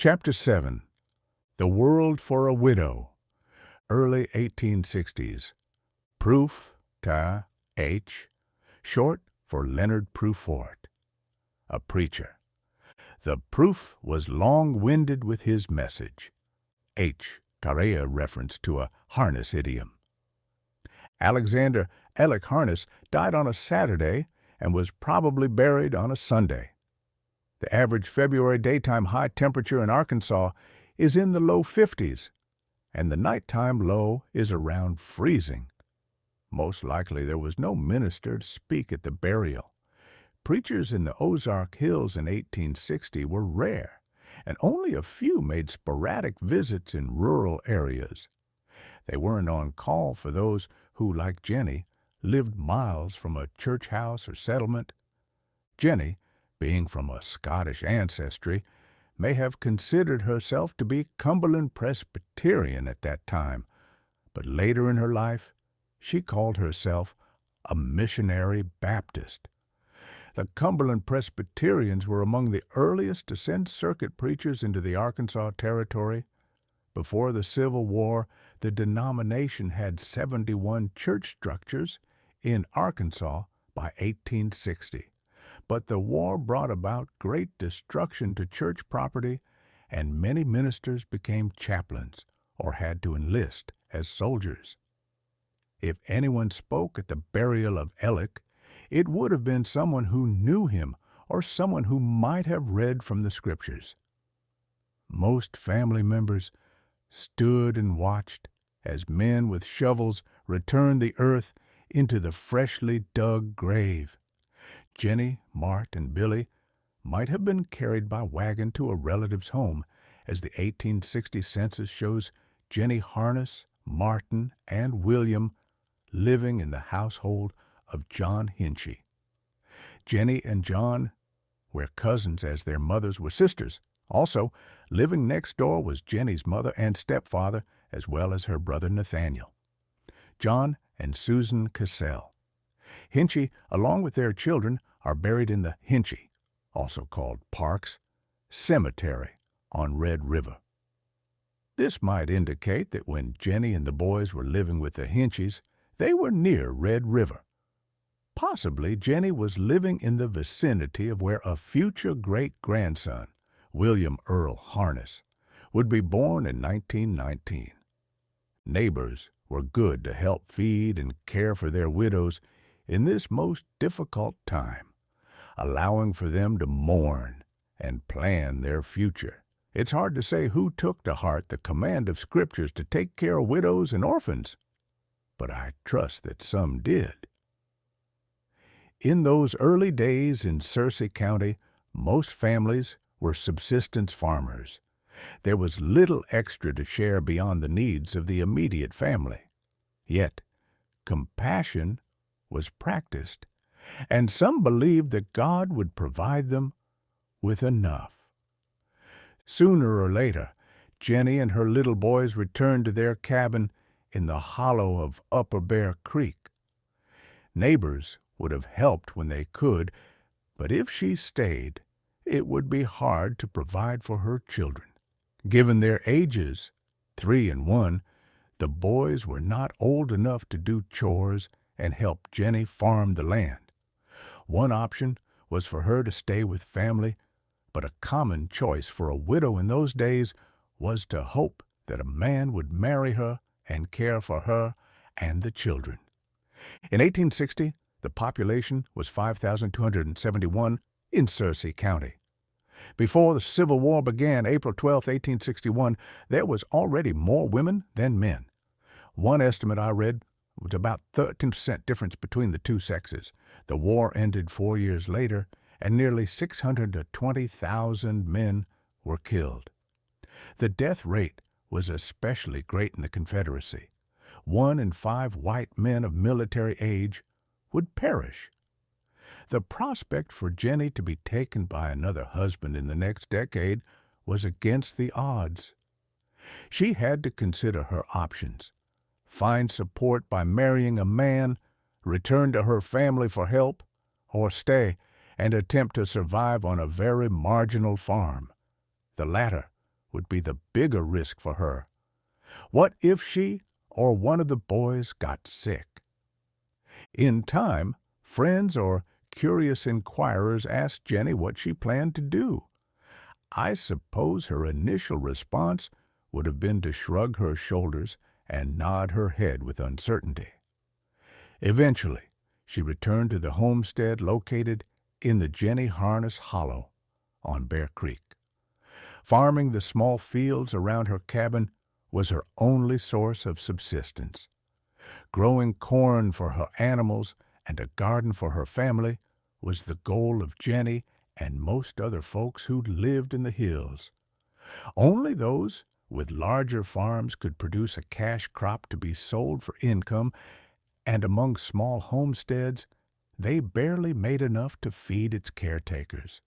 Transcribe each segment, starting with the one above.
Chapter 7. The World for a Widow. Early 1860s. Proof ta H, short for Leonard Prufort. A preacher. The proof was long-winded with his message. H, Tarea reference to a harness idiom. Alexander Alec Harness died on a Saturday and was probably buried on a Sunday. The average February daytime high temperature in Arkansas is in the low 50s, and the nighttime low is around freezing. Most likely there was no minister to speak at the burial. Preachers in the Ozark Hills in 1860 were rare, and only a few made sporadic visits in rural areas. They weren't on call for those who, like Jenny, lived miles from a church house or settlement. Jenny, being from a Scottish ancestry, may have considered herself to be Cumberland Presbyterian at that time, but later in her life she called herself a missionary Baptist. The Cumberland Presbyterians were among the earliest to send circuit preachers into the Arkansas Territory. Before the Civil War, the denomination had 71 church structures in Arkansas by 1860. But the war brought about great destruction to church property, and many ministers became chaplains or had to enlist as soldiers. If anyone spoke at the burial of Alec, it would have been someone who knew him or someone who might have read from the Scriptures. Most family members stood and watched as men with shovels returned the earth into the freshly dug grave. Jenny, Mart, and Billy might have been carried by wagon to a relative's home, as the 1860 census shows Jenny Harness, Martin, and William living in the household of John Hinchy. Jenny and John were cousins, as their mothers were sisters. Also, living next door was Jenny's mother and stepfather, as well as her brother Nathaniel. John and Susan Cassell. Hinchy, along with their children, are buried in the Hinchy, also called Parks, Cemetery on Red River. This might indicate that when Jenny and the boys were living with the Hinchys, they were near Red River. Possibly Jenny was living in the vicinity of where a future great-grandson, William Earl Harness, would be born in 1919. Neighbors were good to help feed and care for their widows in this most difficult time, allowing for them to mourn and plan their future. It's hard to say who took to heart the command of Scriptures to take care of widows and orphans, but I trust that some did. In those early days in Searcy County, most families were subsistence farmers. There was little extra to share beyond the needs of the immediate family. Yet, compassion was practiced, and some believed that God would provide them with enough. Sooner or later, Jenny and her little boys returned to their cabin in the hollow of Upper Bear Creek. Neighbors would have helped when they could, but if she stayed, it would be hard to provide for her children. Given their ages, 3 and 1, the boys were not old enough to do chores and help Jenny farm the land. One option was for her to stay with family, but a common choice for a widow in those days was to hope that a man would marry her and care for her and the children. In 1860, the population was 5,271 in Searcy County. Before the Civil War began, April 12, 1861, there was already more women than men. One estimate I read was about 13% difference between the two sexes. The war ended 4 years later, and nearly 620,000 men were killed. The death rate was especially great in the Confederacy. 1 in 5 white men of military age would perish. The prospect for Jenny to be taken by another husband in the next decade was against the odds. She had to consider her options: find support by marrying a man, return to her family for help, or stay and attempt to survive on a very marginal farm. The latter would be the bigger risk for her. What if she or one of the boys got sick? In time, friends or curious inquirers asked Jenny what she planned to do. I suppose her initial response would have been to shrug her shoulders and nod her head with uncertainty. Eventually, she returned to the homestead located in the Jenny Harness Hollow on Bear Creek. Farming the small fields around her cabin was her only source of subsistence. Growing corn for her animals and a garden for her family was the goal of Jenny and most other folks who lived in the hills. Only those with larger farms could produce a cash crop to be sold for income, and among small homesteads, they barely made enough to feed its caretakers.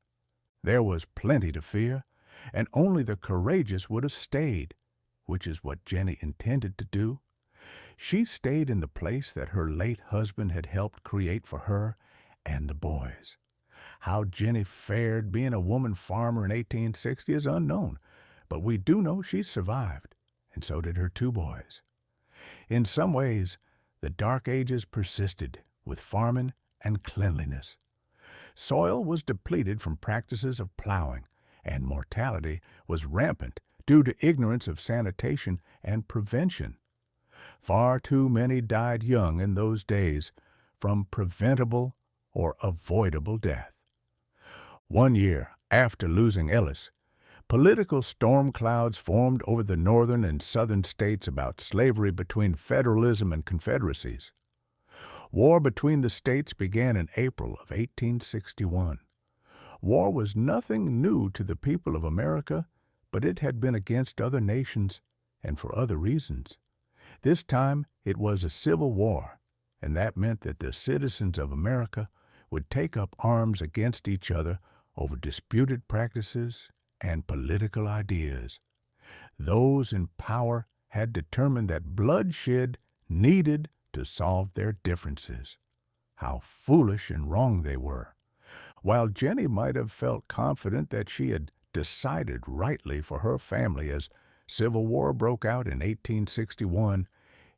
There was plenty to fear, and only the courageous would have stayed, which is what Jenny intended to do. She stayed in the place that her late husband had helped create for her and the boys. How Jenny fared being a woman farmer in 1860 is unknown, but we do know she survived, and so did her two boys. In some ways, the Dark Ages persisted with farming and cleanliness. Soil was depleted from practices of plowing, and mortality was rampant due to ignorance of sanitation and prevention. Far too many died young in those days from preventable or avoidable death. One year after losing Ellis, political storm clouds formed over the northern and southern states about slavery between federalism and confederacies. War between the states began in April of 1861. War was nothing new to the people of America, but it had been against other nations and for other reasons. This time it was a civil war, and that meant that the citizens of America would take up arms against each other over disputed practices and political ideas. Those in power had determined that bloodshed needed to solve their differences. How foolish and wrong they were. While Jenny might have felt confident that she had decided rightly for her family as Civil War broke out in 1861,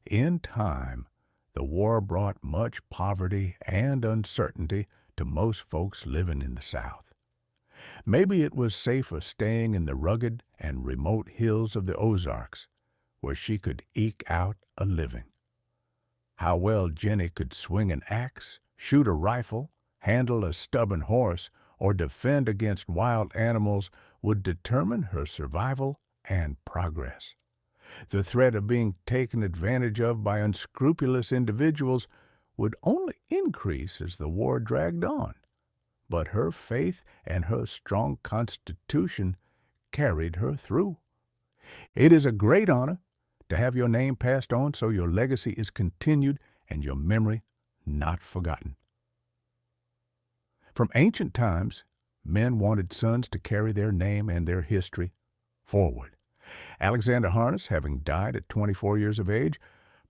in time, the war brought much poverty and uncertainty to most folks living in the South. Maybe it was safer staying in the rugged and remote hills of the Ozarks, where she could eke out a living. How well Jenny could swing an axe, shoot a rifle, handle a stubborn horse, or defend against wild animals would determine her survival and progress. The threat of being taken advantage of by unscrupulous individuals would only increase as the war dragged on. But her faith and her strong constitution carried her through. It is a great honor to have your name passed on so your legacy is continued and your memory not forgotten. From ancient times, men wanted sons to carry their name and their history forward. Alexander Harness, having died at 24 years of age,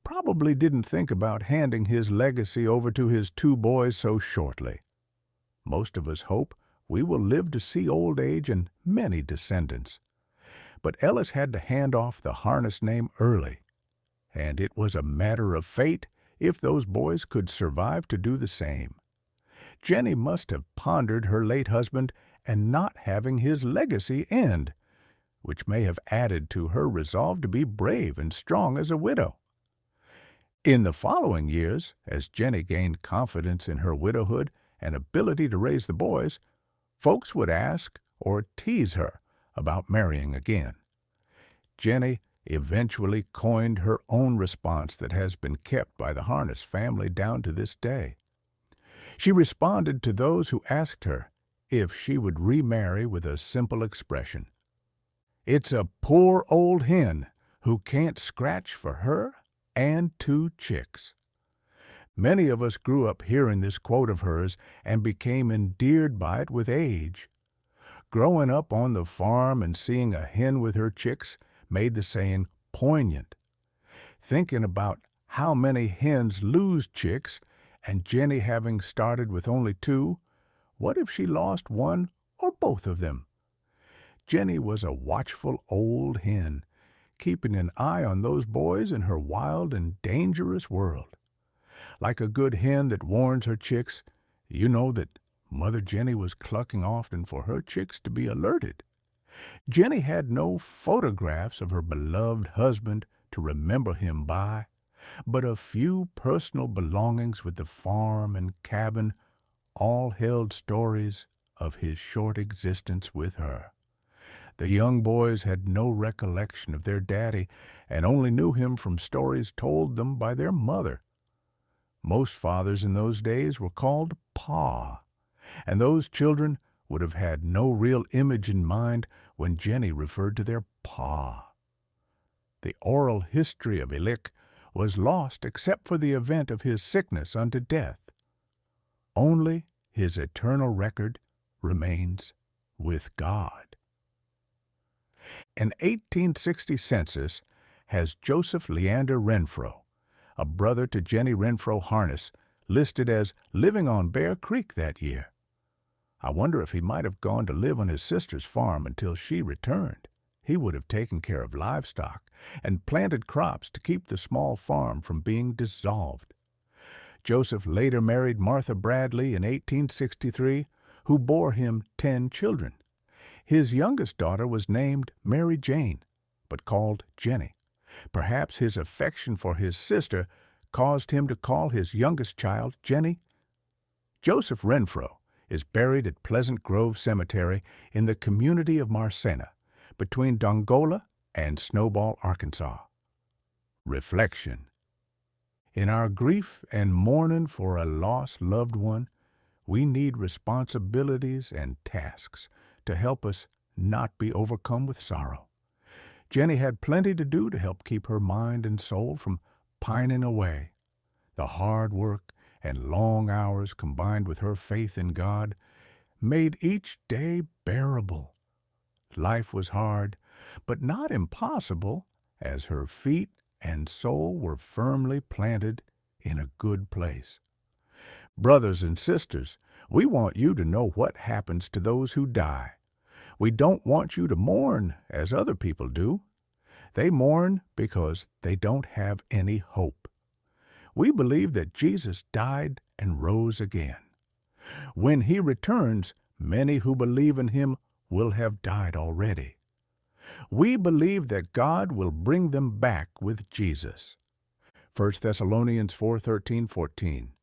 probably didn't think about handing his legacy over to his two boys so shortly. Most of us hope we will live to see old age and many descendants. But Ellis had to hand off the Harness name early, and it was a matter of fate if those boys could survive to do the same. Jenny must have pondered her late husband and not having his legacy end, which may have added to her resolve to be brave and strong as a widow. In the following years, as Jenny gained confidence in her widowhood and ability to raise the boys, folks would ask or tease her about marrying again. Jenny eventually coined her own response that has been kept by the Harness family down to this day. She responded to those who asked her if she would remarry with a simple expression: "It's a poor old hen who can't scratch for her and two chicks." Many of us grew up hearing this quote of hers and became endeared by it with age. Growing up on the farm and seeing a hen with her chicks made the saying poignant. Thinking about how many hens lose chicks, and Jenny having started with only two, what if she lost one or both of them? Jenny was a watchful old hen, keeping an eye on those boys in her wild and dangerous world. Like a good hen that warns her chicks, you know that Mother Jenny was clucking often for her chicks to be alerted. Jenny had no photographs of her beloved husband to remember him by, but a few personal belongings with the farm and cabin all held stories of his short existence with her. The young boys had no recollection of their daddy and only knew him from stories told them by their mother. Most fathers in those days were called Pa, and those children would have had no real image in mind when Jenny referred to their Pa. The oral history of Elick was lost except for the event of his sickness unto death. Only his eternal record remains with God. An 1860 census has Joseph Leander Renfro, a brother to Jenny Renfro Harness, listed as living on Bear Creek that year. I wonder if he might have gone to live on his sister's farm until she returned. He would have taken care of livestock and planted crops to keep the small farm from being dissolved. Joseph later married Martha Bradley in 1863, who bore him 10 children. His youngest daughter was named Mary Jane, but called Jenny. Perhaps his affection for his sister caused him to call his youngest child Jenny. Joseph Renfro is buried at Pleasant Grove Cemetery in the community of Marsena, between Dongola and Snowball, Arkansas. Reflection. In our grief and mourning for a lost loved one, we need responsibilities and tasks to help us not be overcome with sorrow. Jenny had plenty to do to help keep her mind and soul from pining away. The hard work and long hours combined with her faith in God made each day bearable. Life was hard, but not impossible, as her feet and soul were firmly planted in a good place. Brothers and sisters, we want you to know what happens to those who die. We don't want you to mourn as other people do. They mourn because they don't have any hope. We believe that Jesus died and rose again. When he returns, many who believe in him will have died already. We believe that God will bring them back with Jesus. 1 Thessalonians 4:13-14.